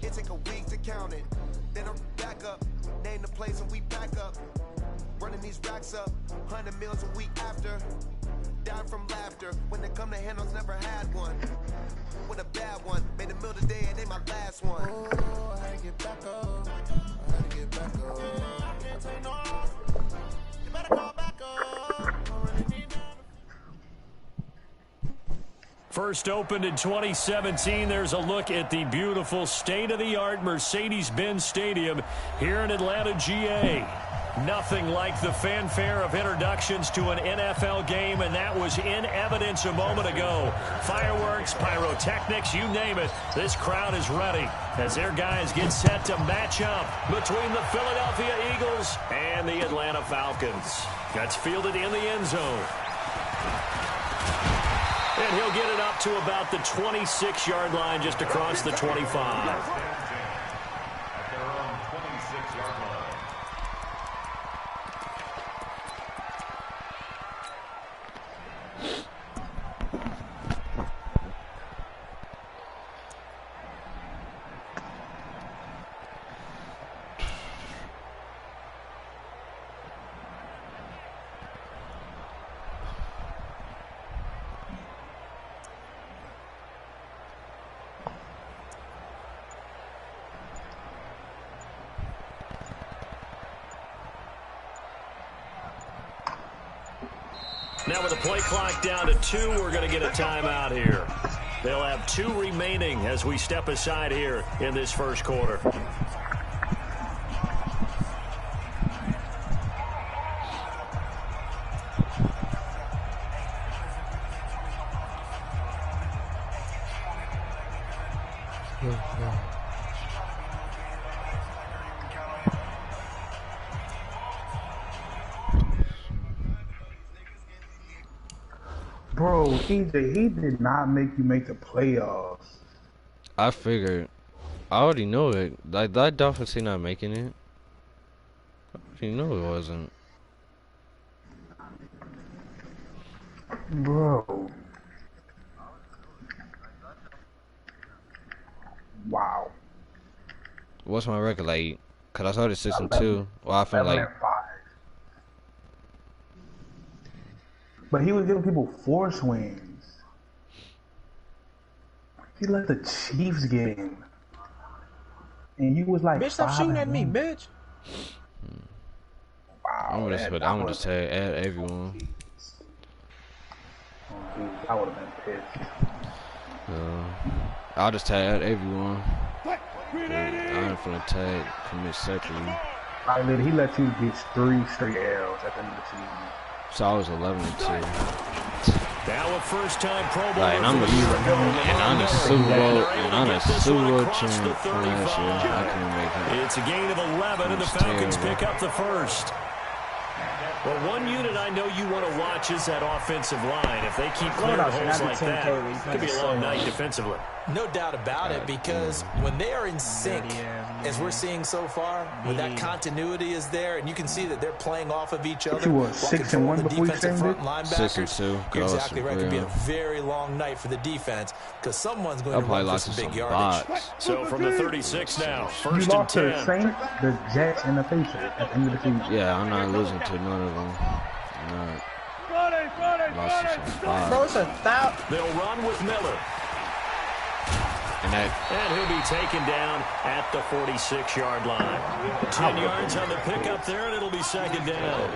It take a week to count it. Then I'm back up, name the place and we back up. Running these racks up, 100 meals a week after. Down from laughter, when they come to handles, never had one. With a bad one, made a meal today and they my last one. Oh, I had to get back up, I had to get back up. I can't take no, you better call back up. First opened in 2017, there's a look at the beautiful state-of-the-art Mercedes-Benz Stadium here in Atlanta, GA. Nothing like the fanfare of introductions to an NFL game, and that was in evidence a moment ago. Fireworks, pyrotechnics, you name it. This crowd is ready as their guys get set to match up between the Philadelphia Eagles and the Atlanta Falcons. That's fielded in the end zone. And he'll get it up to about the 26-yard line just across the 25. Now with the play clock down to 2, we're going to get a timeout here. They'll have 2 remaining as we step aside here in this first quarter. Bro, he did not make you make the playoffs. I figured. I already know it. Like, that Dolphins team not making it. I already know it wasn't. Bro. Wow. What's my record like? Cause I started 6-2. Well, I feel like. But he was giving people 4 swings. He let the Chiefs game. And you was like, bitch, stop shooting at me, bitch. Wow. I'm gonna just tag add everyone. Oh, dude, I would have been pissed. I'll just tag everyone. Dude, I ain't finna tag commit separately. He let you get 3 straight L's at the end of the season. So I was 11-2. Now a first-time Pro Bowl. Like, and I'm a Super Bowl champ from last year. I couldn't make it. It's a gain of 11, and the Falcons pick up the first. Well, one unit I know you want to watch is that offensive line. If they keep clearing holes like that, it could be a long night defensively. No doubt about it, because when they are in sync, as we're seeing so far, when that continuity is there, and you can see that they're playing off of each other, you were 6-1 before you changed it? 6-2. You're exactly right. It could be a very long night for the defense, because someone's going to run for some big yardage. So from the 36 now, first you and lost 10. To the Saints, the Jets, and the Patriots at the end of the season. Yeah, I'm not losing to none of them. I'm not. Bro, it's a foul. They'll run with Miller. And he'll be taken down at the 46-yard line. 10 yards on the pickup there, and it'll be second down.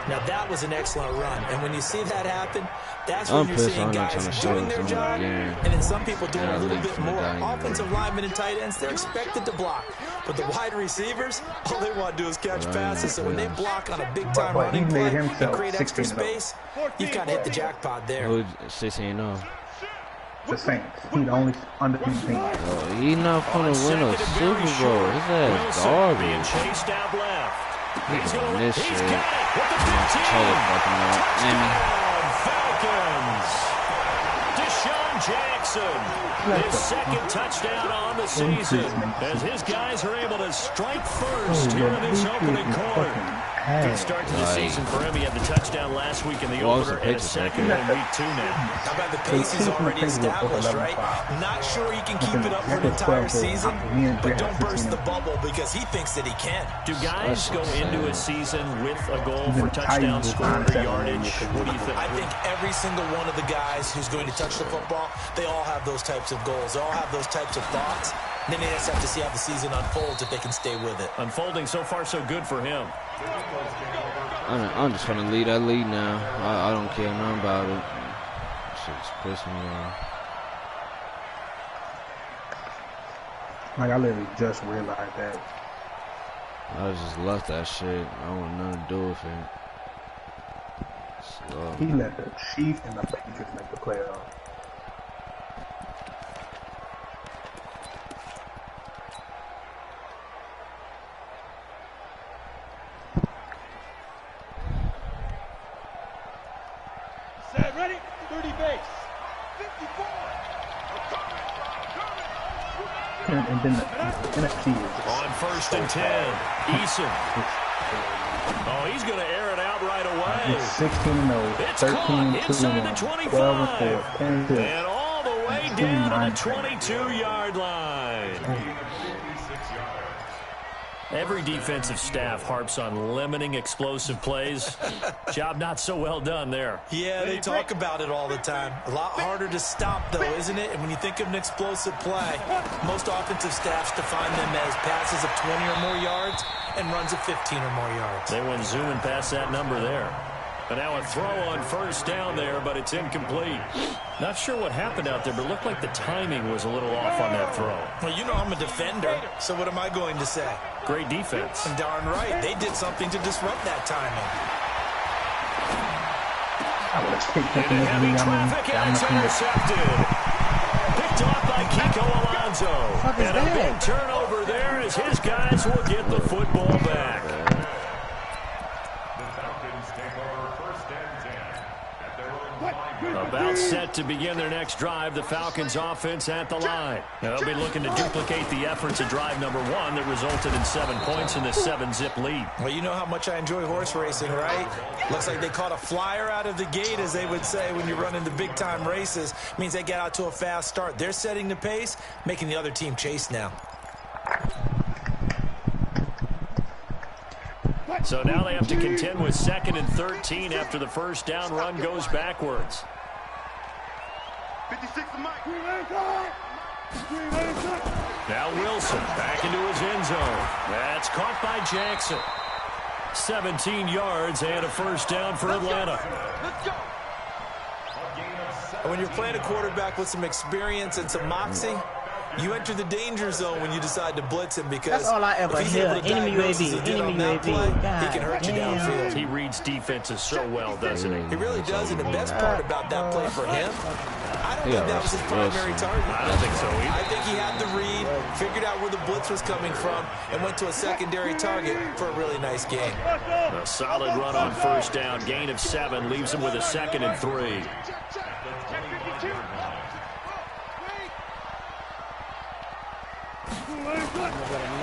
Now, that was an excellent run. And when you see that happen, that's when you're seeing guys doing their job, and then some people doing a little bit more. Offensive linemen and tight ends, they're expected to block. But the wide receivers, all they want to do is catch passes. So when they block on a big-time running play and create extra space, you've kind of hit the jackpot there. 16-0. The Saints. He's the only undefeated team. Oh, he's not gonna win a Super Bowl. His ass garbage. Being chased out left. He's gonna miss it. He's got it with the 15. Falcons. Deshaun Jackson. His second touchdown on the season as his guys are able to strike first here in this opening quarter. Good start to the season for him. He had the touchdown last week in the opener and a second in week 2 now. How about the pace he's already established, right? Not sure he can keep it up for an entire season, but don't burst the bubble because he thinks that he can. Do guys go into a season with a goal for touchdown score or yardage? What do you think? I think every single one of the guys who's going to touch the football, they all have those types of goals. They all have those types of thoughts. Then they just have to see how the season unfolds if they can stay with it. Unfolding so far so good for him. I'm just gonna lead that lead now. I don't care nothing about it. Shit's pissing me off. Like, I literally just realized that. I just left that shit. I don't want nothing to do with it. So. He let the Chiefs and the Patriots make the playoffs. Set, ready? 30 base. 54. And then the NFC is on 1st and 10. Eason. Oh, he's going to air it out right away. It's 16-0, It's caught inside the 25. And all the way down to the 22-yard line. Every defensive staff harps on limiting explosive plays. Job not so well done there. Yeah, they talk about it all the time. A lot harder to stop, though, isn't it? And when you think of an explosive play, most offensive staffs define them as passes of 20 or more yards and runs of 15 or more yards. They went zooming past that number there. And now a throw on 1st down there, but it's incomplete. Not sure what happened out there, but it looked like the timing was a little off on that throw. Well, you know I'm a defender, so what am I going to say? Great defense. And darn right, they did something to disrupt that timing. Into heavy traffic, and it's intercepted. Picked off by Kiko Alonso. And a big turnover there as his guys will get the football back. About set to begin their next drive, the Falcons offense at the line. Now they'll be looking to duplicate the efforts of drive number 1 that resulted in 7 points in the 7-zip lead. Well, you know how much I enjoy horse racing, right? Looks like they caught a flyer out of the gate, as they would say when you're running the big-time races. Means they get out to a fast start. They're setting the pace, making the other team chase now. So now they have to contend with 2nd and 13 after the 1st down run goes backwards. 56 to Mike. Now Wilson back into his end zone. That's caught by Jackson. 17 yards and a 1st down for Atlanta. Let's go. When you're playing a quarterback with some experience and some moxie, you enter the danger zone when you decide to blitz him, because that's all I ever hear. Enemy UAV, enemy UAV. He can hurt you downfield. He reads defenses so well, doesn't he? He really does, and the best part about that play for him, I don't think that was his primary target. I don't think so either. I think he had the read, figured out where the blitz was coming from, and went to a secondary target for a really nice game. A solid run on 1st down. Gain of 7 leaves him with a 2nd and 3.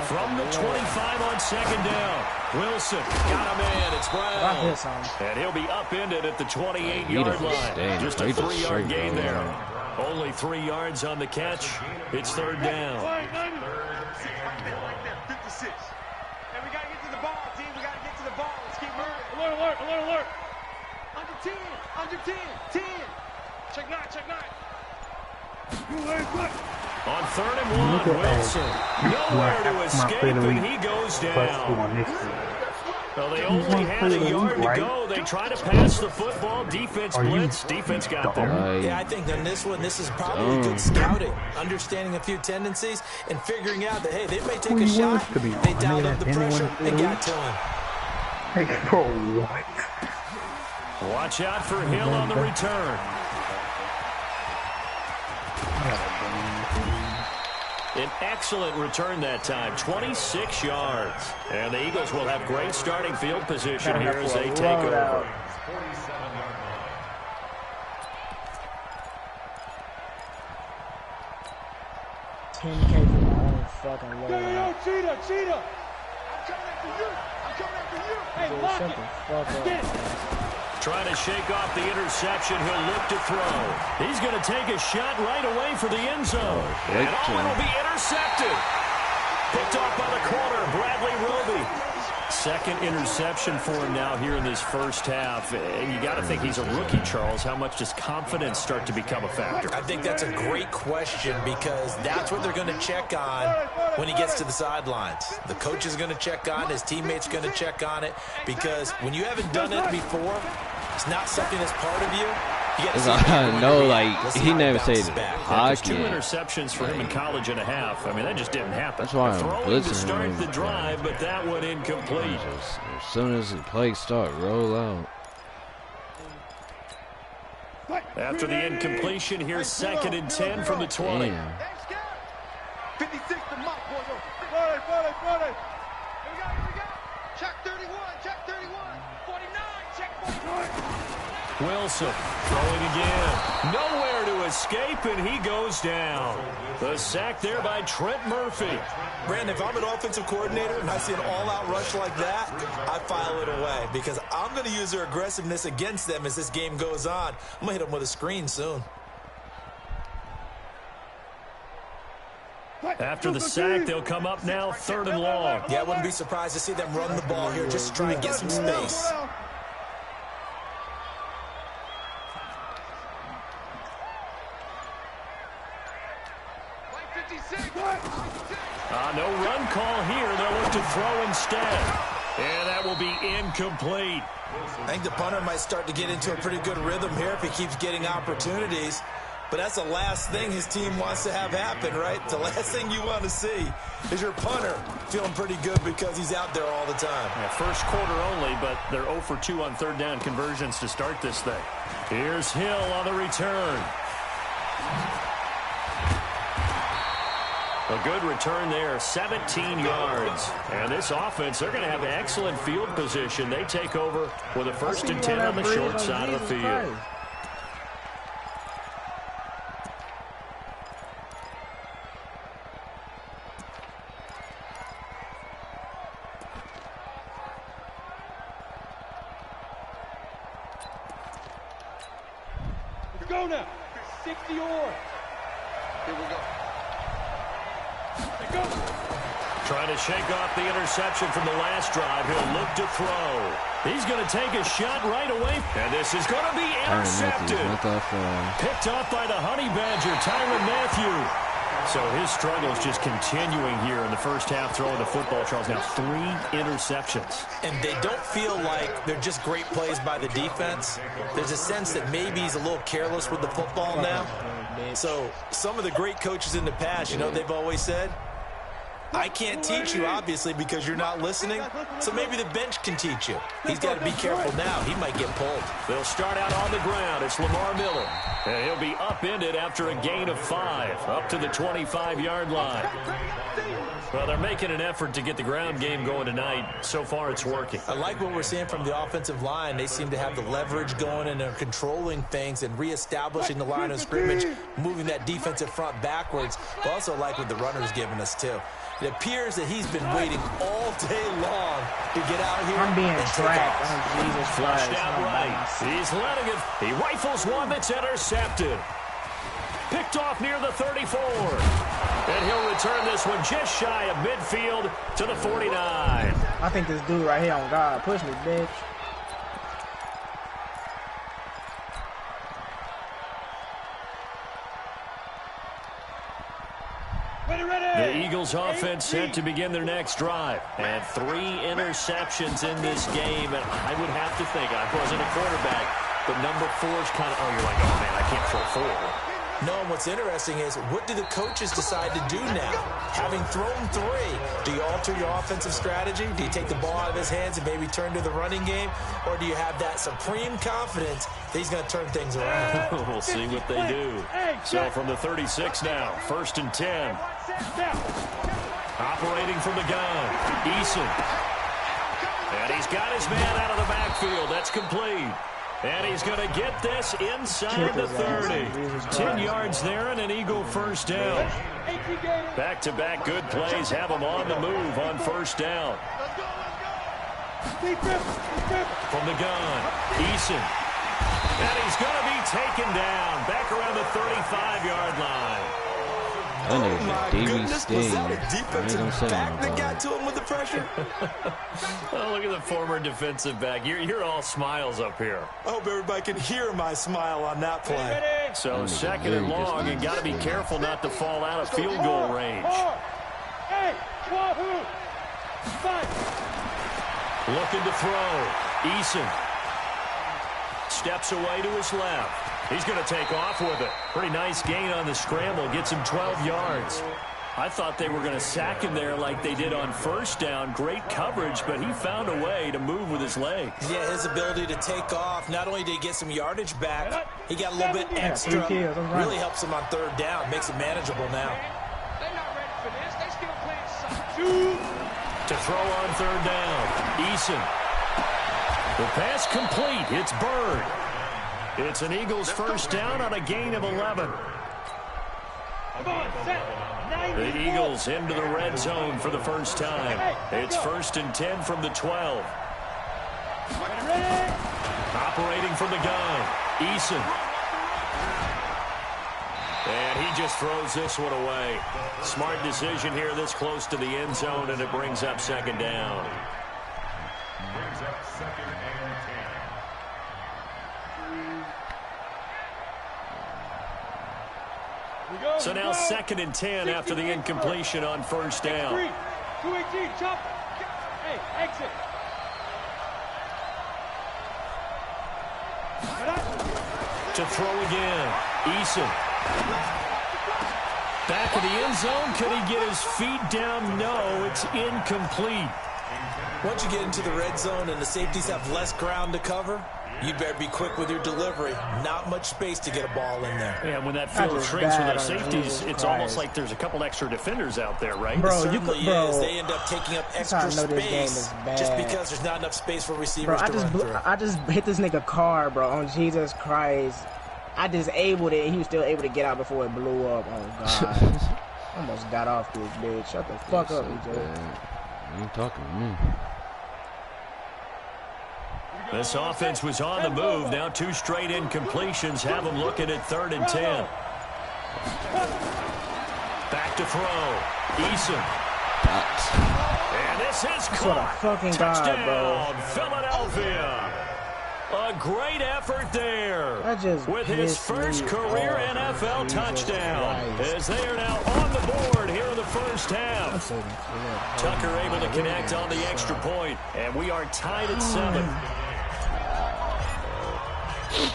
From the 25 on 2nd down. Wilson got a man. It's Brown. And he'll be upended at the 28-yard line. Just a 3-yard gain there. Only 3 yards on the catch. It's 3rd down. 56. And we got to get to the ball, team. We got to get to the ball. Let's keep moving. Alert, alert, alert, alert. Under 10, under 10, 10. Check 9, check 9. On 3rd and 1, Wilson nowhere to escape, and he goes down. Well, they only had a yard to go. They try to pass the football. Defense blitz. Defense got there. Yeah, I think on this one, this is probably good scouting, understanding a few tendencies, and figuring out that, hey, they may take a shot. They dialed up the pressure and got to him. Hey, bro, what? Watch out for Hill on the return. An excellent return that time, 26 yards. And the Eagles will have great starting field position here as they take over. $10K for my own fucking load. Yo, Cheetah, Cheetah. I'm coming after you. Trying to shake off the interception. He'll look to throw. He's going to take a shot right away for the end zone. And it'll be intercepted. Picked off by the corner, Bradley Roby. Second interception for him now here in this first half. And you got to think he's a rookie, Charles. How much does confidence start to become a factor? I think that's a great question because that's what they're going to check on when he gets to the sidelines. The coach is going to check on, his teammates going to check on it, because when you haven't done it before, it's not something that's part of you. No, like, he never said hockey. 2 interceptions for him in college and a half. I mean, that just didn't happen. That's why I'm throwing to start the drive, but that one incomplete. As soon as the play start, roll out. After the incompletion, here's 2nd and 10 from the 20. Damn. 56 to Mike. Here we go. Check 31. Check 31. 49. Check 49. Wilson throwing again. Nowhere to escape, and he goes down. The sack there by Trent Murphy. Brandon, if I'm an offensive coordinator and I see an all-out rush like that, I file it away because I'm going to use their aggressiveness against them as this game goes on. I'm going to hit them with a screen soon. After the sack, they'll come up now 3rd and long. Yeah, I wouldn't be surprised to see them run the ball here just to try and get some space. No run call here. They'll look to throw instead. And that will be incomplete. I think the punter might start to get into a pretty good rhythm here if he keeps getting opportunities. But that's the last thing his team wants to have happen, right? The last thing you want to see is your punter feeling pretty good because he's out there all the time. Yeah, first quarter only, but they're 0 for 2 on 3rd down conversions to start this thing. Here's Hill on the return. A good return there, 17 yards. And this offense, they're going to have excellent field position. They take over with a 1st and 10 on the short side of the field. Let's go now. 60 or. Here we go. Trying to shake off the interception from the last drive. He'll look to throw. He's going to take a shot right away. And this is going to be intercepted. Picked off by the Honey Badger, Tyrann Mathieu. So his struggles just continuing here in the first half throwing the football, Charles. Now 3 interceptions. And they don't feel like they're just great plays by the defense. There's a sense that maybe he's a little careless with the football now. So some of the great coaches in the past, you know, they've always said, I can't teach you, obviously, because you're not listening. So maybe the bench can teach you. He's got to be careful now. He might get pulled. They'll start out on the ground. It's Lamar Miller. And he'll be upended after a gain of 5, up to the 25-yard line. Well, they're making an effort to get the ground game going tonight. So far, it's working. I like what we're seeing from the offensive line. They seem to have the leverage going, and they're controlling things and reestablishing the line of scrimmage, moving that defensive front backwards. But also like what the runner's giving us, too. It appears that he's been waiting all day long to get out here. I'm being tracked. Flushed out right. He's letting it. He rifles one that's intercepted. Picked off near the 34. And he'll return this one just shy of midfield to the 49. I think this dude right here on God. Push me, bitch. The Eagles offense set to begin their next drive. And 3 interceptions in this game. And I would have to think, I wasn't a quarterback, but number 4 is kind of, you're like, oh, man, I can't throw 4. No, and what's interesting is, what do the coaches decide to do now? Having thrown 3, do you alter your offensive strategy? Do you take the ball out of his hands and maybe turn to the running game? Or do you have that supreme confidence that he's going to turn things around? We'll see what they do. So from the 36 now, 1st and 10. Operating from the gun, Eason. And he's got his man out of the backfield. That's complete. And he's going to get this inside the 30. 10 yards there and an Eagle first down. Back-to-back good plays have him on the move on 1st down. From the gun, Eason. And he's going to be taken down back around the 35-yard line. That nigga's a Goodness, was that a defensive back that got to him with the pressure? Oh, look at the former defensive back. You're all smiles up here. I hope everybody can hear my smile on that play. So second and long, and got to be careful not to fall out of field goal range. Looking to throw. Eason steps away to his left. He's going to take off with it. Pretty nice gain on the scramble. Gets him 12 yards. I thought they were going to sack him there like they did on first down. Great coverage, but he found a way to move with his legs. Yeah, his ability to take off. Not only did he get some yardage back, he got a little bit extra. Really helps him on third down. Makes it manageable now. They're not ready for this. They still playing something. To throw on third down. Eason. The pass complete. It's Bird. It's an Eagles first down on a gain of 11. The Eagles into the red zone for the first time. It's 1st and 10 from the 12. Operating from the gun. Eason. And he just throws this one away. Smart decision here this close to the end zone, and it brings up second down. Brings up 2nd and 10. So now 2nd and 10 after the incompletion on first down. 218, chop. Hey, exit. To throw again. Eason. Back of the end zone. Could he get his feet down? No, it's incomplete. Once you get into the red zone and the safeties have less ground to cover, you better be quick with your delivery. Not much space to get a ball in there. Yeah, when that field shrinks with those safeties, it's almost like there's a couple extra defenders out there, right? Bro, It certainly is. They end up taking up extra space just because there's not enough space for receivers to run through. I just hit this nigga car, bro, on Jesus Christ. I disabled it, and he was still able to get out before it blew up. Oh, God. Almost got off this bitch. Shut the fuck up, EJ. You ain't talking to me. This offense was on the move. Now 2 straight incompletions have them looking at 3rd and 10. Back to throw. Eason. And this is caught. Touchdown, bro. Philadelphia. A great effort there with his first career NFL touchdown as they are now on the board here in the first half. Tucker able to connect on the extra point, and we are tied at 7.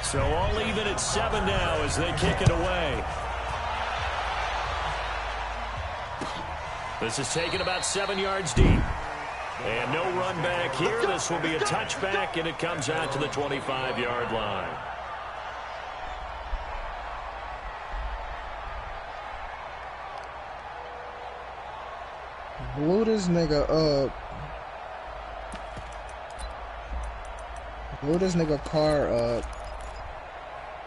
So all even at 7 now as they kick it away. This is taken about 7 yards deep. And no run back here. This will be a touchback, and it comes out to the 25-yard line. Blew this nigga up. Blew this nigga car up.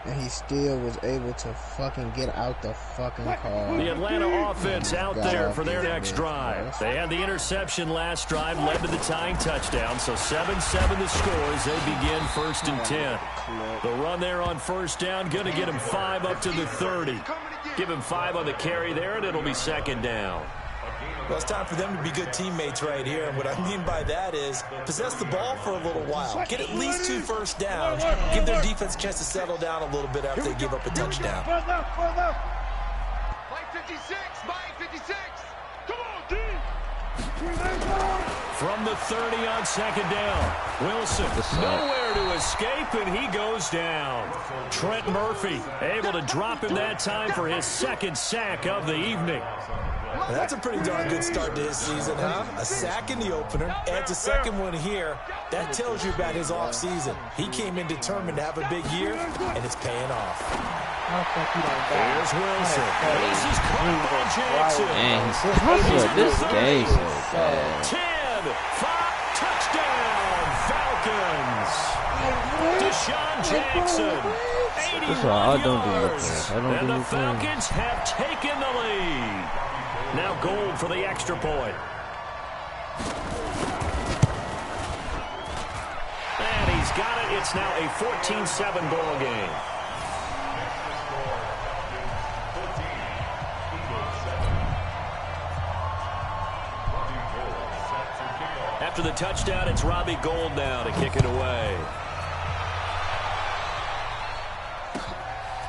And he still was able to fucking get out the fucking car. The Atlanta offense out there for their next drive. They had the interception last drive, led to the tying touchdown. So 7-7 the score as they begin 1st and 10. The run there on first down, going to get him 5 up to the 30. Give him 5 on the carry there, and it'll be 2nd down. Well, it's time for them to be good teammates right here. And what I mean by that is possess the ball for a little while. Get at least 2 first downs. Give their defense a chance to settle down a little bit after they give up a touchdown. Mike 56, Mike 56. Come on, D. From the 30 on 2nd down. Wilson nowhere to escape, and he goes down. Trent Murphy able to drop him that time for his 2nd sack of the evening. And that's a pretty darn good start to his season, huh? A sack in the opener, adds a 2nd one here. That tells you about his offseason. He came in determined to have a big year, and it's paying off. Here's Wilson. This is Carl Jackson. Man, this game's so bad. 10, 5, touchdown, Falcons. Deshaun Jackson. That's why I don't do the pass. And the Falcons have taken the lead. Now Gold for the extra point. He's got it. It's now a 14-7 ball game. After the touchdown, it's Robbie Gould now to kick it away.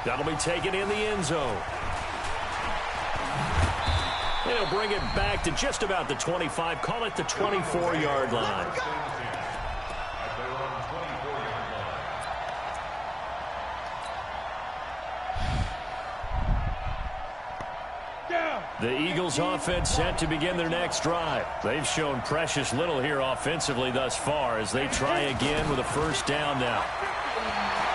That'll be taken in the end zone. And he'll bring it back to just about the 25. Call it the 24-yard line. The Eagles offense set to begin their next drive. They've shown precious little here offensively thus far as they try again with a first down now.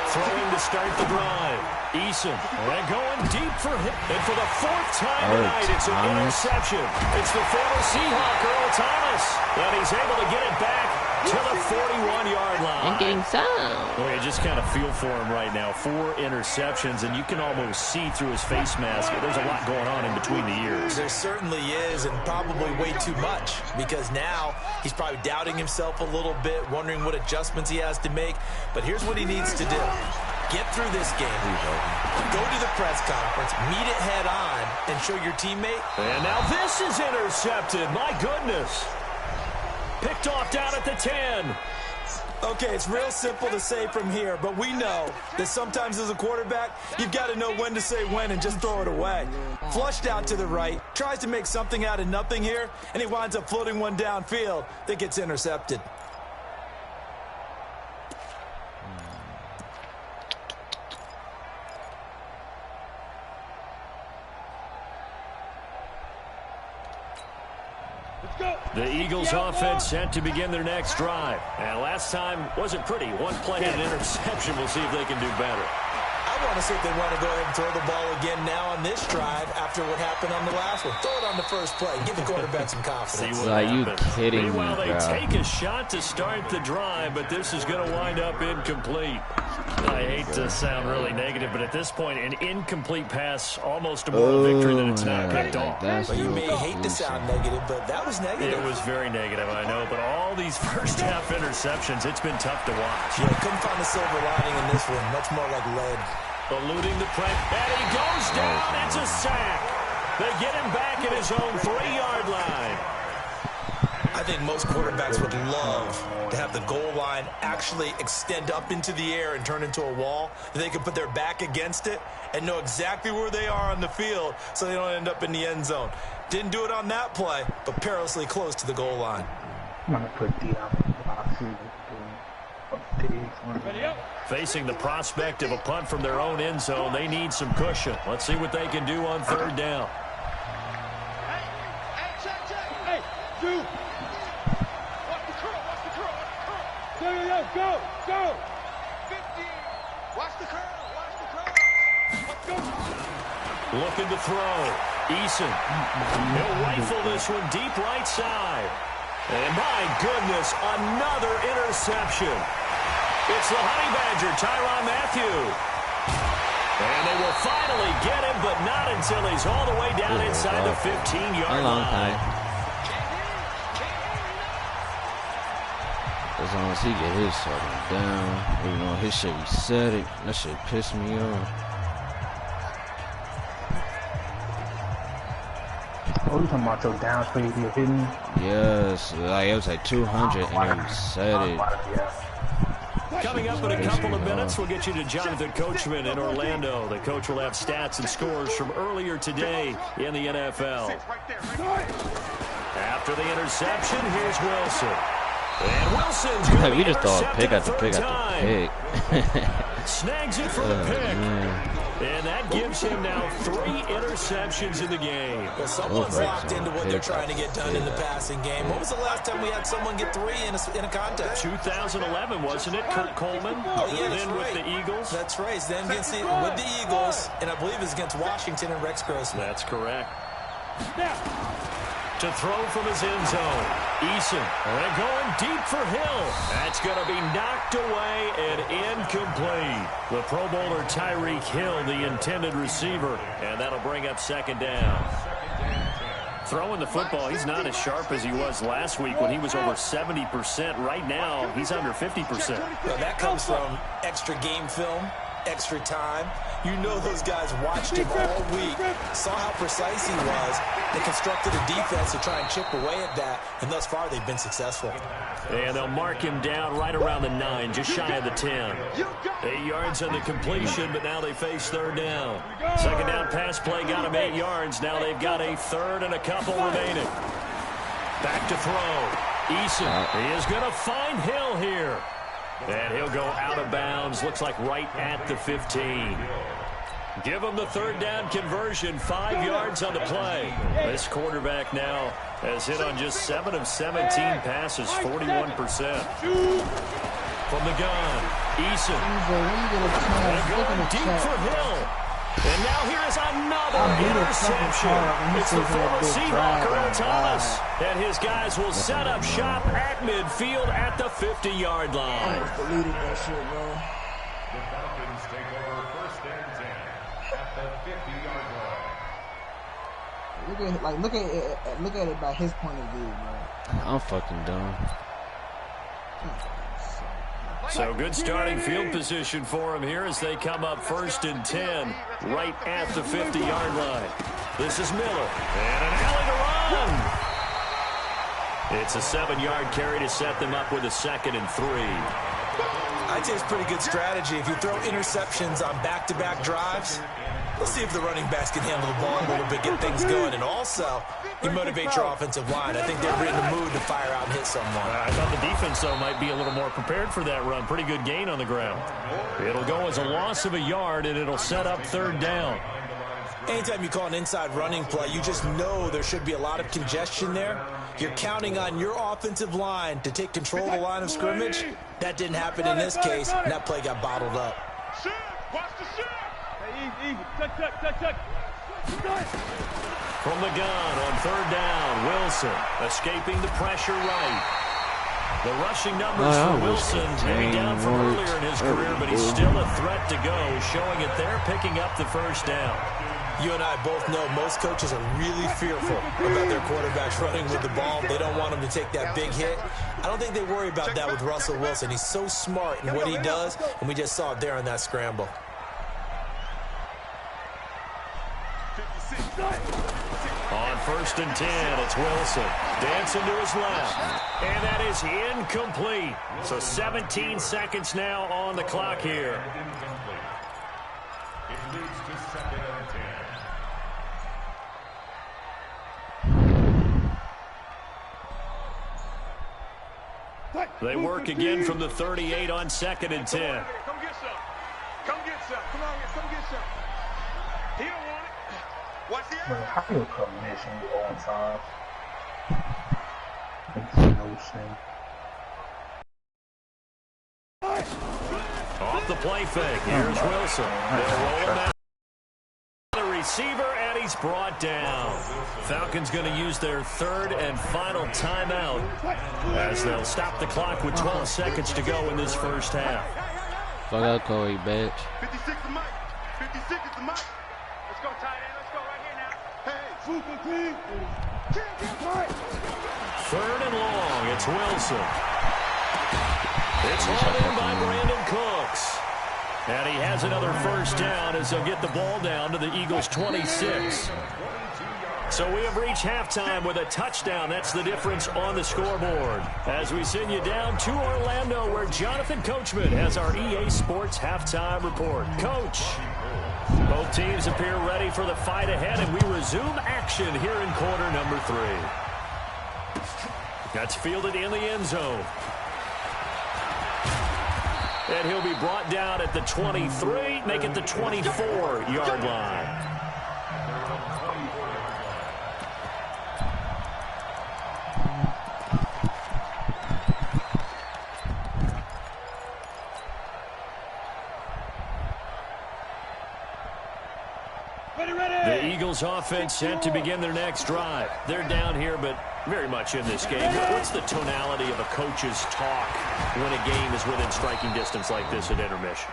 Throwing to start the drive. Eason, and going deep for him. And for the fourth time tonight, it's an interception. It's the former Seahawk, Earl Thomas. And he's able to get it back to the 41-yard line. And getting sound. Boy, you just kind of feel for him right now. 4 interceptions, and you can almost see through his face mask. There's a lot going on in between the ears. There certainly is, and probably way too much, because now he's probably doubting himself a little bit, wondering what adjustments he has to make. But here's what he needs to do. Get through this game. Go to the press conference, meet it head on, and show your teammate. And now this is intercepted. My goodness. Picked off down at the 10. Okay, it's real simple to say from here, but we know that sometimes as a quarterback, you've got to know when to say when and just throw it away. Flushed out to the right, tries to make something out of nothing here, and he winds up floating one downfield that gets intercepted. The Eagles offense set to begin their next drive. And last time wasn't pretty. One play and an interception. We'll see if they can do better. I want to see if they want to go ahead and throw the ball again now on this drive after what happened on the last one. Throw it on the first play. Give the quarterback some confidence. Are you kidding me, Meanwhile, they bro? take a shot to start the drive, but this is going to wind up incomplete. I hate to sound really negative, but at this point, an incomplete pass, almost a moral victory that it's not picked off. Well, you may hate to sound negative, but that was negative. It was very negative, I know, but all these first-half interceptions, it's been tough to watch. Yeah, couldn't find a silver lining in this one. Much more like lead. Eluding the press, and he goes down. It's a sack. They get him back at his own 3-yard line. I think most quarterbacks would love to have the goal line actually extend up into the air and turn into a wall. They can put their back against it and know exactly where they are on the field so they don't end up in the end zone. Didn't do it on that play, but perilously close to the goal line. I'm going to put D out in the box. Facing the prospect of a punt from their own end zone, they need some cushion. Let's see what they can do on third down. Hey, do. Watch the curl, watch the curl, watch the curl. Go. 15. Watch the curl, Let's go. Looking to throw. Eason. He'll rifle this one deep right side. And my goodness, another interception. It's the Honey Badger, Tyrann Mathieu. And they will finally get him, but not until he's all the way down inside the 15-yard line. As long as he get his fucking down, you know, his shit reset it. That shit pissed me off. Oh, you talking about your down space you're hitting? Yes, like it was like 200 and he reset it. Coming up in a couple of minutes, we'll get you to Jonathan Coachman in Orlando. The coach will have stats and scores from earlier today in the NFL. After the interception, here's Wilson. And Wilson's going to We just thought pick after pick after pick. Snags it for the pick. And that gives him now 3 interceptions in the game. Well, someone's locked into what they're trying to get done in the passing game. When was the last time we had someone get 3 in a contest? 2011, wasn't it? Kurt Coleman. Oh, yeah, that's then right. With the Eagles. That's right. Then with the Eagles, and I believe it's against Washington and Rex Grossman. That's correct. To throw from his end zone. Eason. And going deep for Hill. That's going to be knocked away and incomplete. The Pro Bowler Tyreek Hill, the intended receiver. And that'll bring up second down. Throwing the football, he's not as sharp as he was last week when he was over 70%. Right now, he's under 50%. Well, that comes from extra game film, extra time. You know those guys watched him all week, saw how precise he was. They constructed a defense to try and chip away at that, and thus far they've been successful. And they'll mark him down right around the 9, just shy of the 10. 8 yards on the completion, but now they face third down. Second down pass play got him 8 yards. Now they've got a third and a couple remaining. Back to throw. Eason, he is going to find Hill here. And he'll go out of bounds, looks like right at the 15. Give him the third down conversion, 5 yards on the play. This quarterback now has hit on just 7 of 17 passes, 41%. From the gun, Eason. And going deep for Hill. And now here is another interception. It's the former Seahawk, Earl Thomas. And his guys will set up shop at midfield at the 50-yard line. I almost deleted that shit, bro. The Falcons take over first and 10 at the 50-yard line. Look at it by his point of view, bro. I'm fucking done. So good starting field position for him here as they come up first and 10 right at the 50-yard line. This is Miller. And an alley to run. It's a 7-yard carry to set them up with a 2nd and 3. I'd say it's pretty good strategy. If you throw interceptions on back-to-back drives, let's see if the running backs can handle the ball a little bit, get things going. And also, you motivate your offensive line. I think they're in the mood to fire out and hit someone. I thought the defense, though, might be a little more prepared for that run. Pretty good gain on the ground. It'll go as a loss of a yard, and it'll set up third down. Anytime you call an inside running play, you just know there should be a lot of congestion there. You're counting on your offensive line to take control of the line of scrimmage. That didn't happen in this case, and that play got bottled up. Watch the shot. Easy. Tuck. From the gun on third down, Wilson escaping the pressure right. The rushing numbers for Wilson, maybe down from earlier in his career, but he's still a threat to go, showing it there, picking up the first down. You and I both know most coaches are really fearful about their quarterbacks running with the ball. They don't want him to take that big hit. I don't think they worry about that with Russell Wilson. He's so smart in what he does, and we just saw it there on that scramble. On first and 10, it's Wilson. Dancing to his left. And that is incomplete. So 17 seconds now on the clock here. It leads to 2nd and 10. They work again from the 38 on 2nd and 10. Come get some. Come get some. He don't want it. Watch the Bro, how you come missing on time? Makes no sense. Off the play fake. Here's Wilson. They'll roll him out. The receiver, and he's brought down. Falcons going to use their third and final timeout as they'll stop the clock with 12 seconds to go in this first half. Fuck out, Corey, bitch. 56 is Mike. 56 is the Mike. Let's go, tight end. Let's go right here now. Hey, Third and long. It's Wilson. It's hauled in by Brandon Cooks. And he has another first down as they'll get the ball down to the Eagles' 26. So we have reached halftime with a touchdown. That's the difference on the scoreboard. As we send you down to Orlando, where Jonathan Coachman has our EA Sports halftime report. Coach, both teams appear ready for the fight ahead, and we resume action here in quarter number 3. That's fielded in the end zone. And he'll be brought down at the 23, make it the 24-yard line. The Eagles offense set to begin their next drive. They're down here, but very much in this game. What's the tonality of a coach's talk when a game is within striking distance like this at intermission?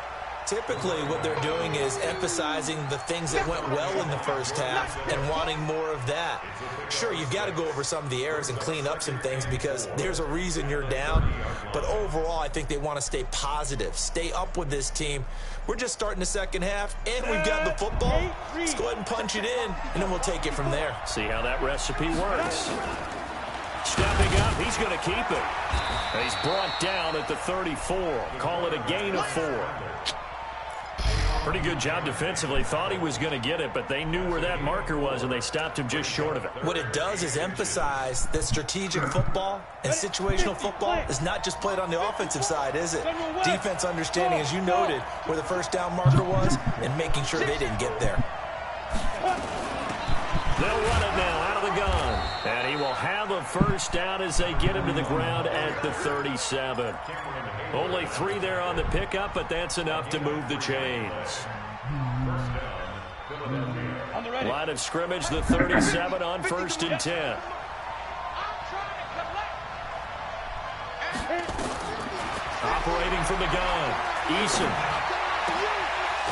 Typically, what they're doing is emphasizing the things that went well in the first half and wanting more of that. Sure, you've got to go over some of the errors and clean up some things because there's a reason you're down. But overall, I think they want to stay positive, stay up with this team. We're just starting the second half, and we've got the football. Let's go ahead and punch it in, and then we'll take it from there. See how that recipe works. Stepping up, he's going to keep it. He's brought down at the 34. Call it a gain of 4. Pretty good job defensively. Thought he was going to get it, but they knew where that marker was, and they stopped him just short of it. What it does is emphasize that strategic football and situational football is not just played on the offensive side, is it? Defense understanding, as you noted, where the first down marker was and making sure they didn't get there. They'll run it now out of the gun. And he will have a first down as they get him to the ground at the 37. Only 3 there on the pickup, but that's enough to move the chains. Line of scrimmage, the 37 on 1st and 10. Operating from the gun, Eason.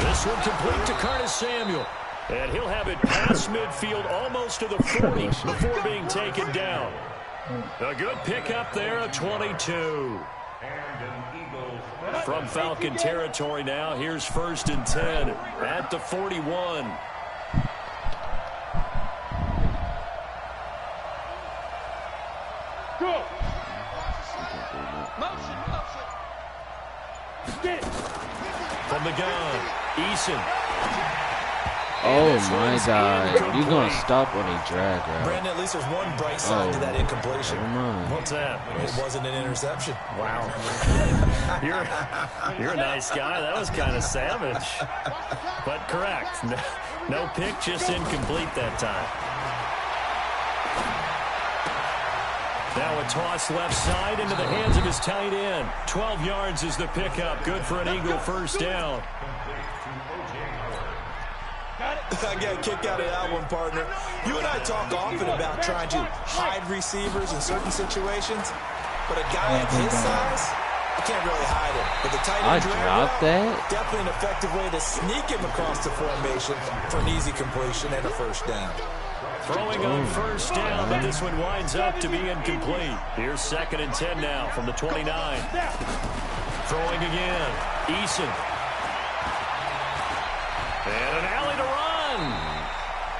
This one complete to Curtis Samuel. And he'll have it past midfield almost to the 40 before being taken down. A good pickup there, a 22. From Falcon territory now, here's 1st and 10 at the 41. Go. Motion. From the gun, Eason. Oh my God! You gonna stop when he drag, right? Brandon, at least there's one bright side to that incompletion. What's that? It wasn't an interception. Wow. You're a nice guy. That was kind of savage. But correct. No pick, just incomplete that time. Now a toss left side into the hands of his tight end. 12 yards is the pickup. Good for an Eagle first down. I got a kick out of that one, partner. You and I talk often about trying to hide receivers in certain situations, but a guy of his size, you can't really hide him. But the tight end definitely an effective way to sneak him across the formation for an easy completion and a first down. Throwing on first down, but this one winds up to be incomplete. Here's 2nd and 10 now from the 29. Throwing again, Eason. And an alley to run.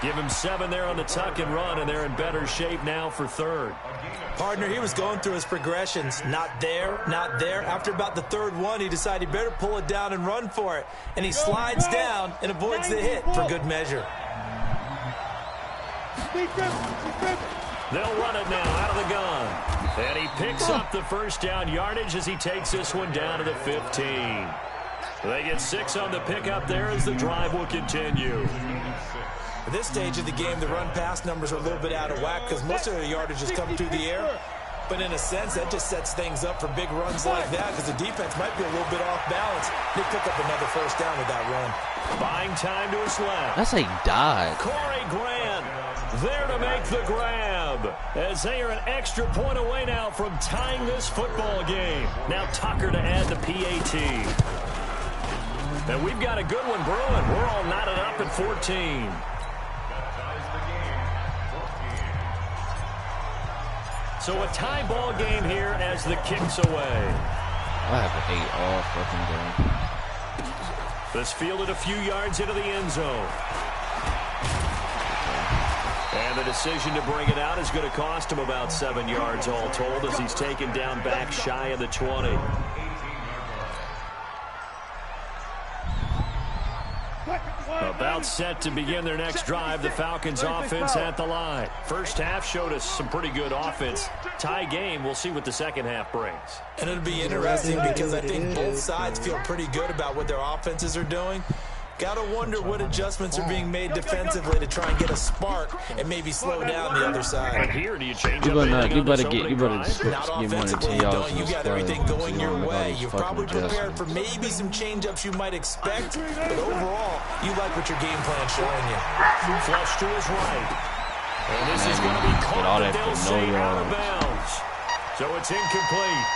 Give him 7 there on the tuck and run, and they're in better shape now for 3rd. Partner, he was going through his progressions. Not there, not there. After about the 3rd one, he decided he better pull it down and run for it. And he slides down and avoids the hit for good measure. They'll run it now out of the gun. And he picks up the first down yardage as he takes this one down to the 15. They get 6 on the pickup there as the drive will continue. At this stage of the game, the run-pass numbers are a little bit out of whack because most of the yardage is coming through the air. But in a sense, that just sets things up for big runs like that because the defense might be a little bit off balance. They pick up another first down with that run. Buying time to his left. That's a dive. Corey Grant there to make the grab as they are an extra point away now from tying this football game. Now Tucker to add the PAT. And we've got a good one brewing. We're all knotted up at 14. So a tie ball game here as the kick's away. I have 8 all fucking game. This fielded a few yards into the end zone. And the decision to bring it out is going to cost him about 7 yards all told as he's taken down back shy of the 20. About set to begin their next drive, the Falcons offense at the line. First half showed us some pretty good offense. Tie game, we'll see what the second half brings. And it'll be interesting because I think both sides feel pretty good about what their offenses are doing. Got to wonder what adjustments are being made defensively to try and get a spark and maybe slow down the other side. But here, do you change you better get more than offensively, $10 don't. You got everything going your way. You're probably prepared for maybe some change-ups you might expect, but overall, you like what your game plan's showing you. Flush to his right. And this is going to be caught, but they'll say out of bounds. So it's incomplete.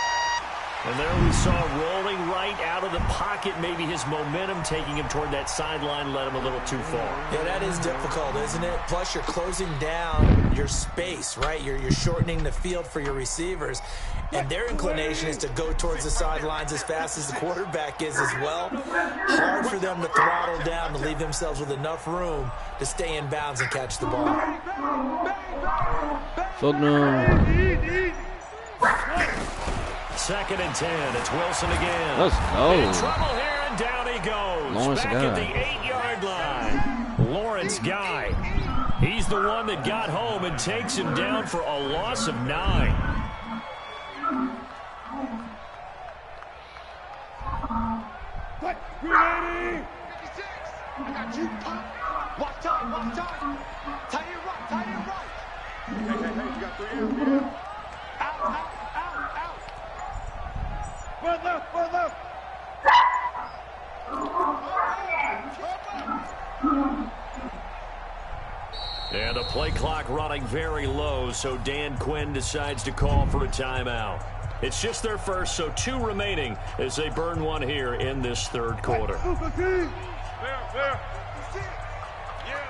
And there we saw rolling right out of the pocket. Maybe his momentum taking him toward that sideline led him a little too far. Yeah, that is difficult, isn't it? Plus, you're closing down your space, right? You're shortening the field for your receivers. And their inclination is to go towards the sidelines as fast as the quarterback is as well. Hard for them to throttle down to leave themselves with enough room to stay in bounds and catch the ball. Fuck no. 2nd and 10. It's Wilson again. Let's go. In trouble here, and down he goes. Lawrence Back Guy. at the 8-yard line. Lawrence Guy. He's the one that got home and takes him down for a loss of 9. Ready? 56. I got you. Watch time, watch time. Tie it right, tie it right. Hey, you got 3 hands. Out. Further left. And the play clock running very low, so Dan Quinn decides to call for a timeout. It's just their first, so 2 remaining as they burn one here in this 3rd quarter. There. Yeah.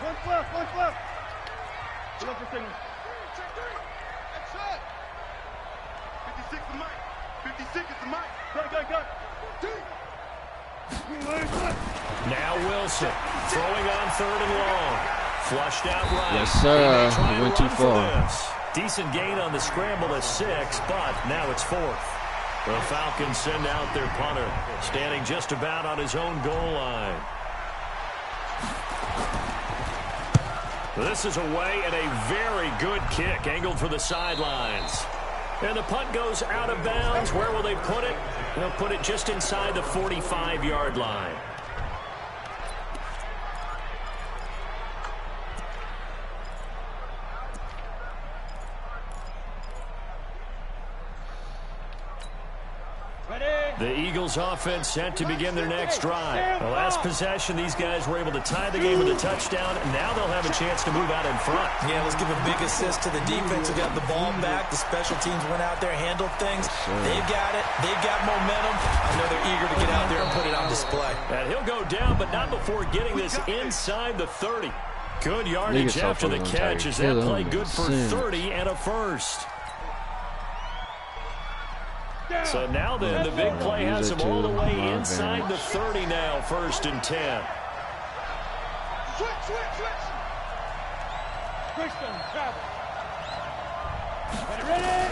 One left. Look for signal. Check 3. That's it. 56 is Mike. 56 is the Mike. Go. Now Wilson throwing on 3rd and long. Flushed out right. Yes, sir. He went too far. Decent gain on the scramble at 6, but now it's 4th. The Falcons send out their punter, standing just about on his own goal line. This is away and a very good kick, angled for the sidelines. And the punt goes out of bounds. Where will they put it? They'll put it just inside the 45-yard line. The Eagles offense set to begin their next drive. The last possession, these guys were able to tie the game with a touchdown, and now they'll have a chance to move out in front. Yeah, let's give a big assist to the defense who got the ball back. The special teams went out there, handled things. They've got it. They've got momentum. I know they're eager to get out there and put it on display. And he'll go down, but not before getting this inside the 30. Good yardage after the catch as that play good for 30 and a first. So now then, the big play has him all the way inside the 30 now, 1st and 10. Switch. Christian, travel. Ready?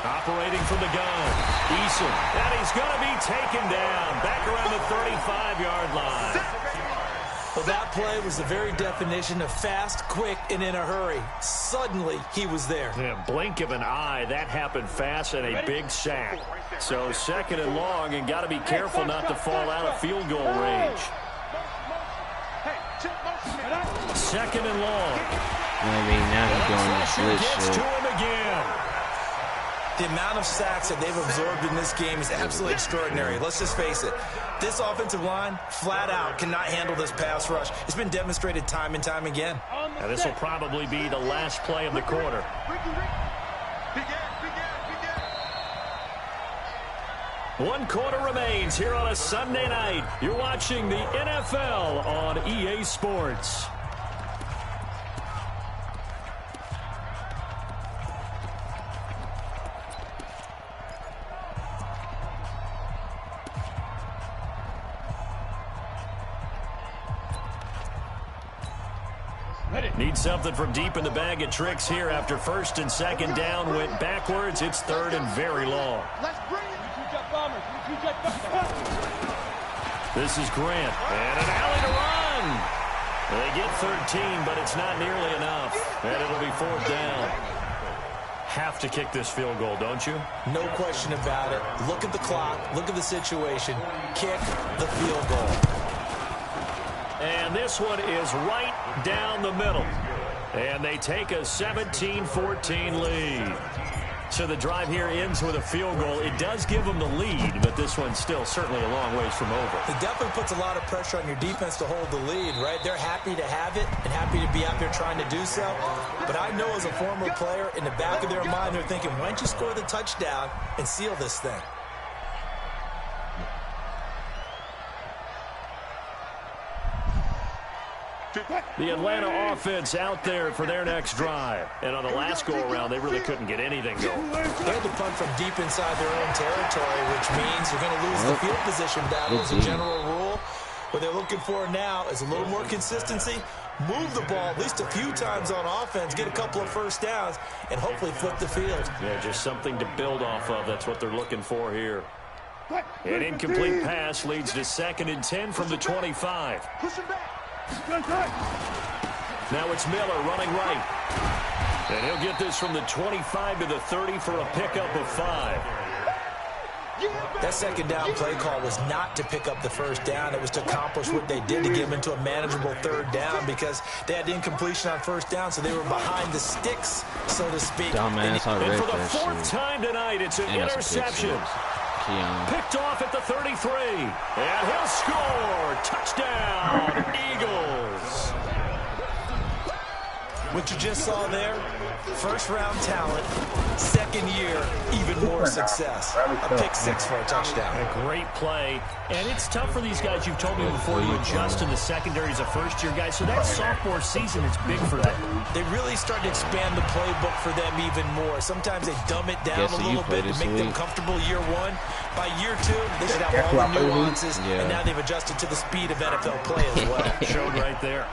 Operating from the gun. Eason, and he's going to be taken down. Back around the 35-yard line. Well, that play was the very definition of fast, quick, and in a hurry. Suddenly, he was there. Yeah, blink of an eye, that happened fast and a big sack. So 2nd and long, and got to be careful not to fall out of field goal range. 2nd and long. I mean, now he's going to switch gets shit. to him again. The amount of sacks that they've absorbed in this game is absolutely extraordinary. Let's just face it. This offensive line, flat out, cannot handle this pass rush. It's been demonstrated time and time again. Now, this will probably be the last play of the quarter. One quarter remains here on a Sunday night. You're watching the NFL on EA Sports. Need something from deep in the bag of tricks here after 1st and 2nd down went backwards. It's 3rd and very long. Let's bring it. This is Grant, and an alley to run. They get 13, but it's not nearly enough, and it'll be 4th down. Have to kick this field goal, don't you? No question about it. Look at the clock. Look at the situation. Kick the field goal. And this one is right down the middle. And they take a 17-14 lead. So the drive here ends with a field goal. It does give them the lead, but this one's still certainly a long ways from over. It definitely puts a lot of pressure on your defense to hold the lead, right? They're happy to have it and happy to be out there trying to do so. But I know as a former player, in the back of their mind, they're thinking, why don't you score the touchdown and seal this thing? The Atlanta offense out there for their next drive. And on the last go-around, they really couldn't get anything going. They had to punt from deep inside their own territory, which means you're going to lose the field position battle as a general rule. What they're looking for now is a little more consistency. Move the ball at least a few times on offense, get a couple of first downs, and hopefully flip the field. Yeah, just something to build off of. That's what they're looking for here. An incomplete pass leads to 2nd and 10 from the 25. Now it's Miller running right. And he'll get this from the 25 to the 30 for a pickup of 5. That second down play call was not to pick up the first down. It was to accomplish what they did to get them into a manageable 3rd down because they had incompletion on 1st down, so they were behind the sticks, so to speak. And for the 4th time tonight, it's an interception. Picked off at the 33. And he'll score. Touchdown, Eagles. What you just saw there, first-round talent, 2nd year, even more success. A pick 6 for a touchdown. A great play. And it's tough for these guys. You've told me before to adjust in the secondary as a first-year guy. So that sophomore season is big for them. They really start to expand the playbook for them even more. Sometimes they dumb it down a little bit to make them comfortable year 1. By year 2, they should have all the nuances. And now they've adjusted to the speed of NFL play as well. Showed right there.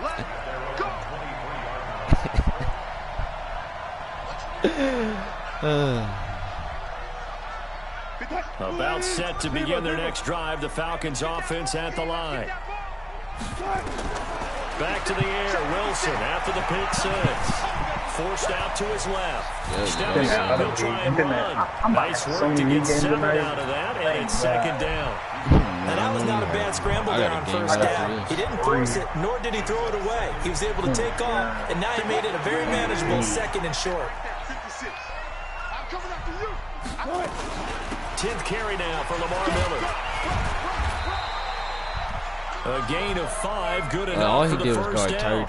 About set to begin their next drive. The Falcons offense at the line. Back to the air. Wilson after the pick 6. Forced out to his left. Stepping up, he'll try and run. Nice work to get 7 out of that, and it's 2nd down. And that was not a bad scramble there on 1st down. He didn't force it, nor did he throw it away. He was able to take off, and now he made it a very manageable 2nd and short. 10th carry now for Lamar Miller. A gain of 5, good enough for the first down.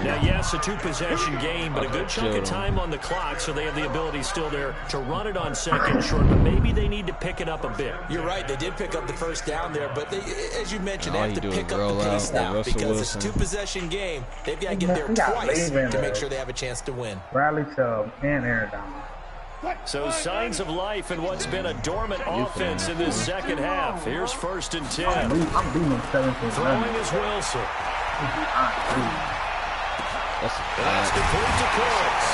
Now, yes, a 2-possession game, but a good chunk of time on the clock, so they have the ability still there to run it on 2nd short, but maybe they need to pick it up a bit. You're right, they did pick up the first down there, but they, as you mentioned, they have to pick up the pace now because it's a 2-possession game. They've got to get there twice to make sure they have a chance to win. Bradley Chubb and Aaron Donald. So signs of life in what's been a dormant offense in this second half. Here's 1st and 10. Throwing is Wilson. That's complete to Cooks.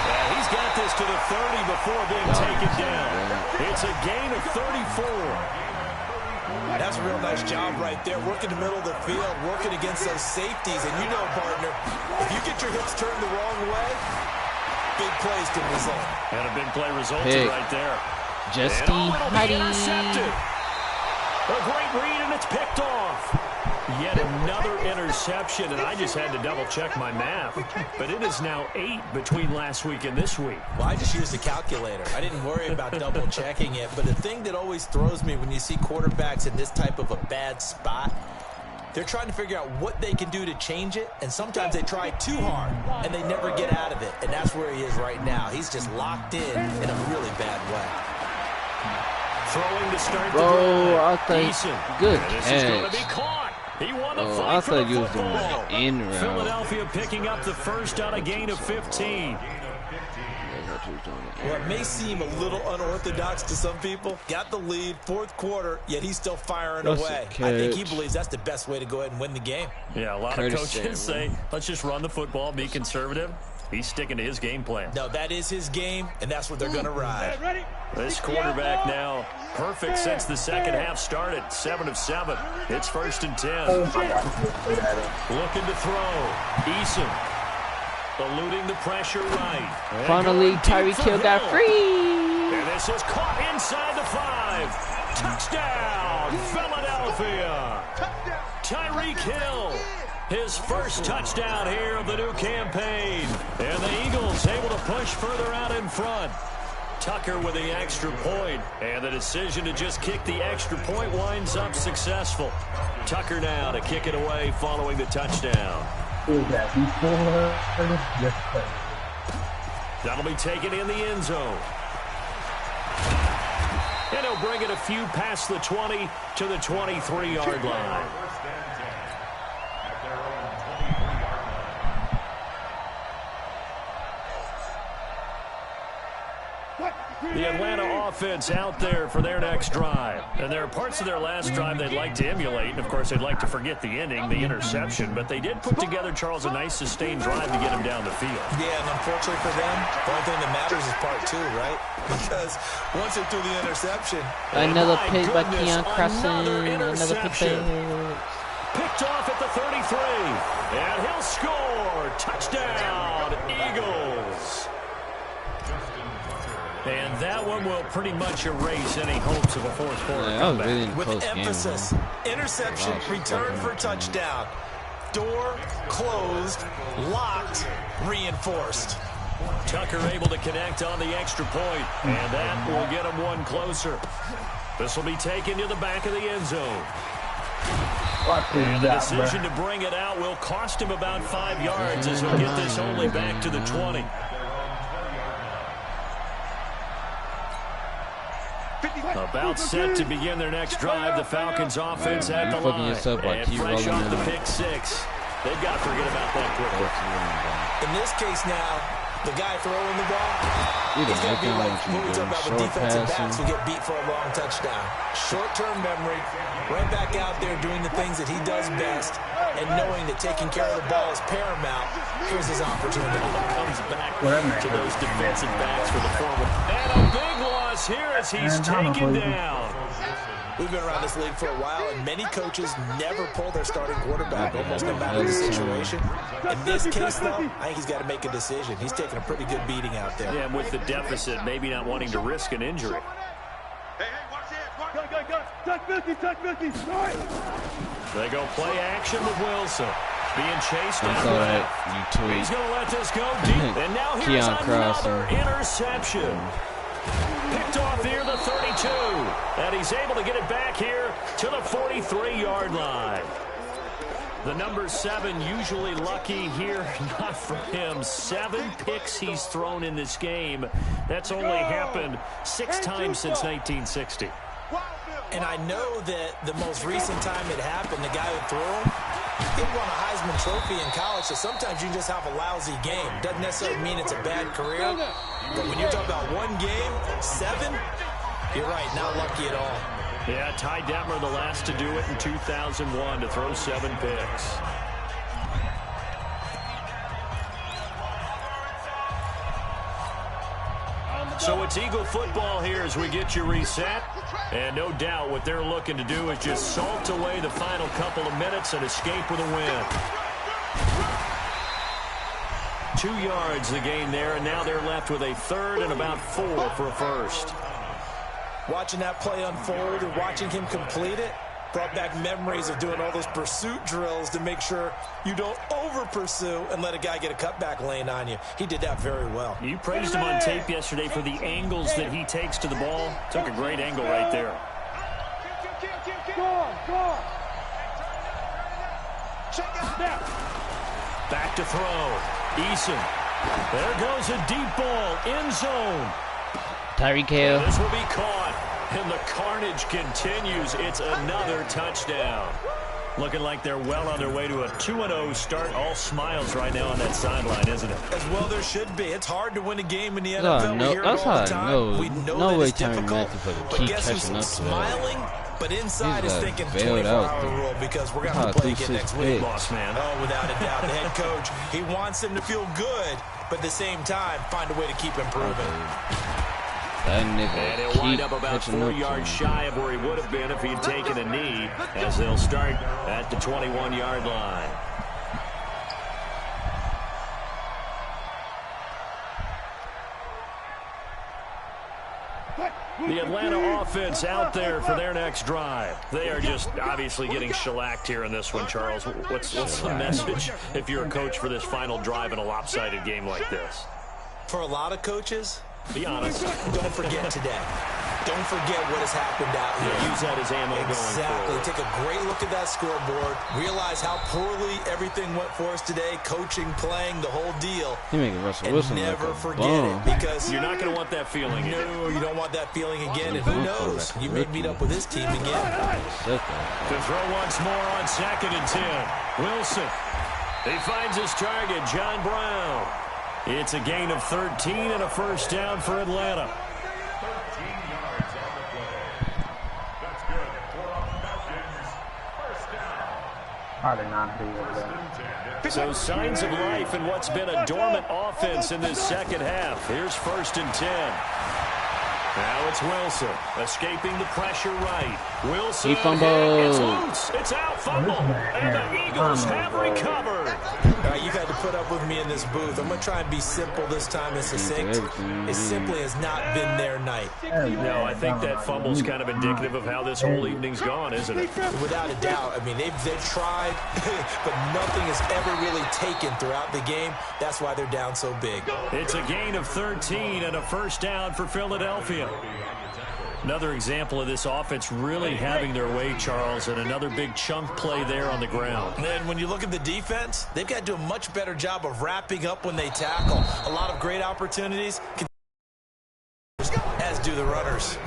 Yeah, he's got this to the 30 before being taken down. It's a gain of 34. That's a real nice job right there, working the middle of the field, working against those safeties. And you know, partner, if you get your hips turned the wrong way, big plays can result. And a big play resulted right there. Justy intercepted. A great read, and it's picked off. Yet another interception, and I just had to double-check my math. But it is now 8 between last week and this week. Well, I just used a calculator. I didn't worry about double-checking it. But the thing that always throws me when you see quarterbacks in this type of a bad spot, they're trying to figure out what they can do to change it, and sometimes they try too hard, and they never get out of it. And that's where he is right now. He's just locked in a really bad way. Throwing to start the drive. I think good catch. This is going to be caught. He won the fight for the football. Philadelphia picking up the first on a gain of 15. Well, it may seem a little unorthodox to some people. Got the lead, 4th quarter, yet he's still firing away. I think he believes that's the best way to go ahead and win the game. Yeah, a lot of coaches say, let's just run the football, be conservative. He's sticking to his game plan. No, that is his game, and that's what they're going to ride. This quarterback now perfect since the second half started. 7 of 7. It's 1st and 10. Looking to throw. Eason. Eluding the pressure right. Finally, Tyreek Hill got free. And this is caught inside the 5. Touchdown, Philadelphia. Tyreek Hill. His first touchdown here of the new campaign. And the Eagles able to push further out in front. Tucker with the extra point. And the decision to just kick the extra point winds up successful. Tucker now to kick it away following the touchdown. That'll be taken in the end zone. And he'll bring it a few past the 20 to the 23-yard line. The Atlanta offense out there for their next drive. And there are parts of their last drive they'd like to emulate. And, of course, they'd like to forget the ending, the interception. But they did put together, Charles, a nice sustained drive to get him down the field. Yeah, and unfortunately for them, the only thing that matters is part 2, right? Because once they threw the interception. Another pick by Keon Crescent. Another pick. Picked off at the 33. And he'll score. Touchdown, Eagles. And that one will pretty much erase any hopes of a fourth quarter comeback. Really with emphasis, game, interception, return for touchdown. Door closed, locked, reinforced. Tucker able to connect on the extra point, and that will get him one closer. This will be taken to the back of the end zone. And the decision to bring it out will cost him about 5 yards as he'll get this only back to the 20. About set to begin their next drive. The Falcons offense at the line. And fresh off the pick 6. They've got to forget about that quickly. In this case now, the guy throwing the ball, he's going to be like what we talk about with defensive backs who get beat for a long touchdown. Short-term memory, right back out there doing the things that he does best, and knowing that taking care of the ball is paramount. Here's his opportunity. Comes back to those defensive backs for the forward. And a big loss here as he's taken down. We've been around this league for a while, and many coaches never pull their starting quarterback, almost no matter the situation. In this case, though, I think he's got to make a decision. He's taking a pretty good beating out there. Yeah, and with the deficit, maybe not wanting to risk an injury. Hey, watch this. Go. Touch 50. They go play action with Wilson. Being chased down. He's going to let this go deep. And now here's another interception. Picked off here the 32. And he's able to get it back here to the 43-yard line. The number 7 usually lucky here. Not for him. 7 picks he's thrown in this game. That's only happened 6 times since 1960. And I know that the most recent time it happened, the guy who threw him, he won a Heisman Trophy in college, so sometimes you just have a lousy game. Doesn't necessarily mean it's a bad career, but when you're talking about one game, 7, you're right, not lucky at all. Yeah, Ty Detmer, the last to do it in 2001, to throw 7 picks. So it's Eagle football here as we get you reset. And no doubt what they're looking to do is just salt away the final couple of minutes and escape with a win. 2 yards the gain there, and now they're left with a third and about 4 for a first. Watching that play unfold and watching him complete it brought back memories of doing all those pursuit drills to make sure you don't over-pursue and let a guy get a cutback lane on you. He did that very well. You praised him on tape yesterday for the angles that he takes to the ball. Took a great angle right there. Back to throw. Eason. There goes a deep ball. End zone. Tyreek Hill. This will be caught. And the carnage continues. It's another touchdown. Looking like they're well on their way to a 2-0 start. All smiles right now on that sideline, isn't it? As well there should be. It's hard to win a game in the NFL. No, that's how I know. We know no that way it's difficult, but guess who's smiling? But inside is thinking 24-hour rule because we're going to play again next week. Boss man. Oh, without a doubt. The head coach, he wants them to feel good, but at the same time, find a way to keep improving. And he'll wind up about 4 yards shy of where he would have been if he'd taken a knee, as they'll start at the 21-yard line. The Atlanta offense out there for their next drive. They are just obviously getting shellacked here in this one, Charles. What's the message if you're a coach for this final drive in a lopsided game like this? For a lot of coaches, be honest. Don't forget today. Don't forget what has happened out here. Use that as ammo going forward. Exactly. Take a great look at that scoreboard. Realize how poorly everything went for us today. Coaching, playing, the whole deal. You make Russell Wilson and never forget it, because you're not going to want that feeling again. No, you don't want that feeling again. And who knows? You may meet up with this team again. To throw once more on 2nd and 10. Wilson. He finds his target, John Brown. It's a gain of 13 and a first down for Atlanta. 13 yards on the play. That's good for a Falcons first down. I did not do that. So signs of life in what's been a dormant offense in this second half. Here's 1st and 10. Now it's Wilson escaping the pressure right. Wilson, he fumbled. It's loose. It's out, fumble. And the Eagles have recovered. All right, you've had to put up with me in this booth. I'm going to try and be simple this time and succinct. It simply has not been their night. No, I think that fumble's kind of indicative of how this whole evening's gone, isn't it? Without a doubt. I mean, they've tried, but nothing has ever really taken throughout the game. That's why they're down so big. It's a gain of 13 and a first down for Philadelphia. Another example of this offense really having their way, Charles, and another big chunk play there on the ground. And when you look at the defense, they've got to do a much better job of wrapping up when they tackle. A lot of great opportunities, as do the runners.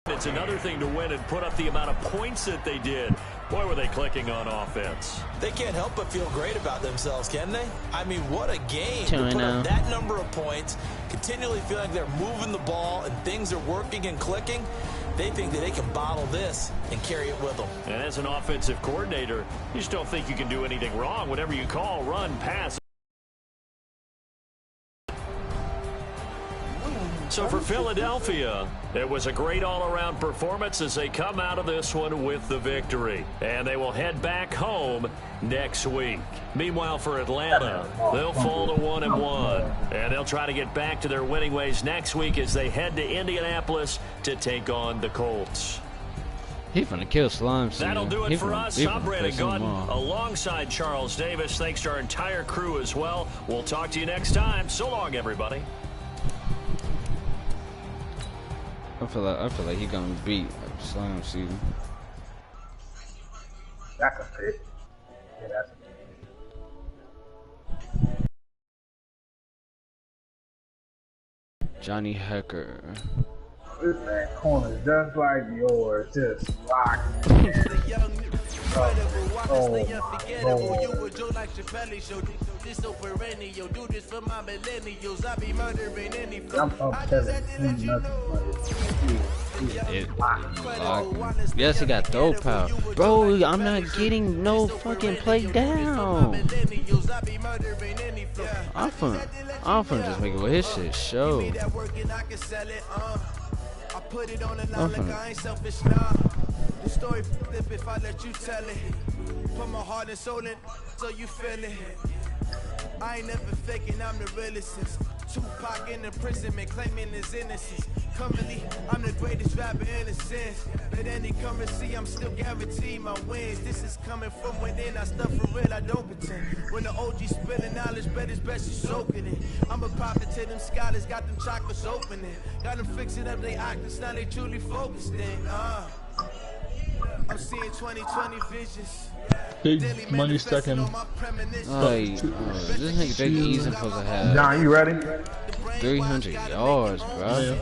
It's another thing to win and put up the amount of points that they did. Boy, were they clicking on offense. They can't help but feel great about themselves, can they? I mean, what a game to put 2-0. up that number of points, continually feeling like they're moving the ball and things are working and clicking. They think that they can bottle this and carry it with them. And as an offensive coordinator, you just don't think you can do anything wrong. Whatever you call, run, pass. So for Philadelphia, it was a great all-around performance as they come out of this one with the victory. And they will head back home next week. Meanwhile, for Atlanta, they'll fall to 1-1. And they'll try to get back to their winning ways next week as they head to Indianapolis to take on the Colts. He finna kill Slime. That'll do it for us. I'm Brandon Gunn alongside Charles Davis. Thanks to our entire crew as well. We'll talk to you next time. So long, everybody. I feel like he gonna beat Slime season. That's a fit. Yeah, that's a fit. Johnny Hecker. This man corner just like yours, just rocking. Oh my Yes, he got throw power. Bro, I'm not getting no fucking play down. I'm finna just make it with his shit show. I put it on the line like I ain't selfish, nah. The story flip if I let you tell it. Put my heart and soul in so you feel it. I ain't never faking, I'm the realest since Tupac in the prison, man, claiming his innocence. Currently, I'm the greatest rapper in a sense. But any currency, I'm still guaranteed my wins. This is coming from within, I stuff for real, I don't pretend. When the OG spilling knowledge, bet it's best you soaking it. I'm a prophet to them scholars, got them chakras opening. Got them fixing up they octaves, now they truly focused in. I'm seeing 2020 visions. Big money stacking. This nigga Drake Eason supposed to have John, you ready? 300 yards, bro. Yeah.